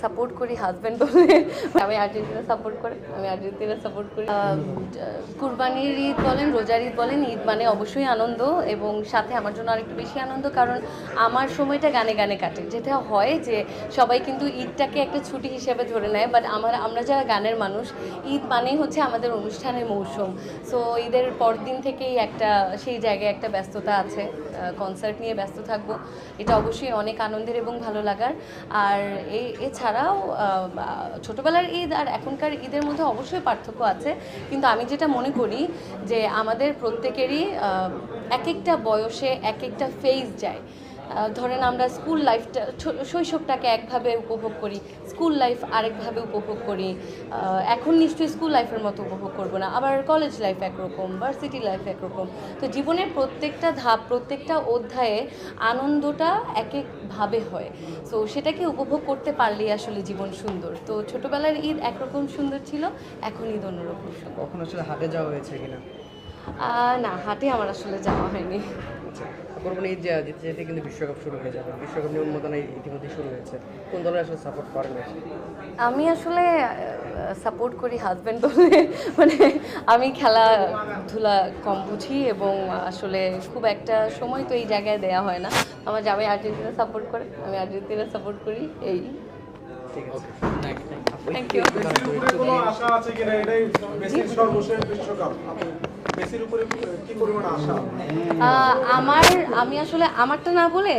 Support করি husband বলে আমি আর্জেন্টিনা সাপোর্ট করি কুরবানির ঈদ বলেন, রোজার ঈদ বলেন, ঈদ মানে অবশ্যই আনন্দ এবং সাথে আমার জন্য আরেকটু বেশি আনন্দ, কারণ আমার সময়টা গানে গানে কাটে। যেটা হয় যে সবাই কিন্তু ঈদটাকে একটা ছুটি হিসেবে ধরে নেয়, বাট আমরা যারা গানের মানুষ, ঈদ মানেই হচ্ছে আমাদের অনুষ্ঠানের মৌসুম। সো ঈদের পরদিন থেকেই সেই জায়গায় একটা ব্যস্ততা আছে, কনসার্ট নিয়ে ব্যস্ত থাকবো। এটা অবশ্যই অনেক আনন্দের এবং ভালো লাগার। আর এছাড়াও ছোটোবেলার ঈদ আর এখনকার ঈদের মধ্যে অবশ্যই পার্থক্য আছে, কিন্তু আমি যেটা মনে করি যে আমাদের প্রত্যেকেরই এক একটা বয়সে এক একটা ফেজ যায়। ধরেন আমরা স্কুল লাইফটা, শৈশবটাকে একভাবে উপভোগ করি, স্কুল লাইফ আরেকভাবে উপভোগ করি। এখন নিশ্চয়ই স্কুল লাইফের মতো উপভোগ করবো না, আবার কলেজ লাইফ একরকম, ভার্সিটি লাইফ একরকম। তো জীবনের প্রত্যেকটা ধাপ, প্রত্যেকটা অধ্যায়ে আনন্দটা এক একভাবে হয়। সো সেটাকে উপভোগ করতে পারলেই আসলে জীবন সুন্দর। তো ছোটোবেলার ঈদ একরকম সুন্দর ছিল, এখন ঈদ অন্যরকম সুন্দর। কখন আসলে হাটে যাওয়া হয়েছে কিনা? না, হাটে আমার আসলে যাওয়া হয়নি। কোরবানি ঈদ যেতে যেতে কিন্তু বিশ্বকাপ শুরু হয়ে যাবে, বিশ্বকাপ নিয়ে উন্মোদনা ইতিমধ্যে শুরু হয়েছে। কোন দলের আসলে সাপোর্ট করেন? আমি আসলে সাপোর্ট করি হাজব্যান্ড বলে, মানে আমি খেলাধুলা কম বুঝি এবং আসলে খুব একটা সময় তো এই জায়গায় দেওয়া হয় না। আমার জামাই আর্জেন্টিনা সাপোর্ট করে, আমি আর্জেন্টিনা সাপোর্ট করি, এই। ঠিক আছে, থ্যাংক ইউ। কোনো আশা আছে কিনা, এটাই মেসির সর্বশেষ বিশ্বকাপ, মেসির উপরে কি পরিমাণ আশা? আমি আসলে আমারটা না বলে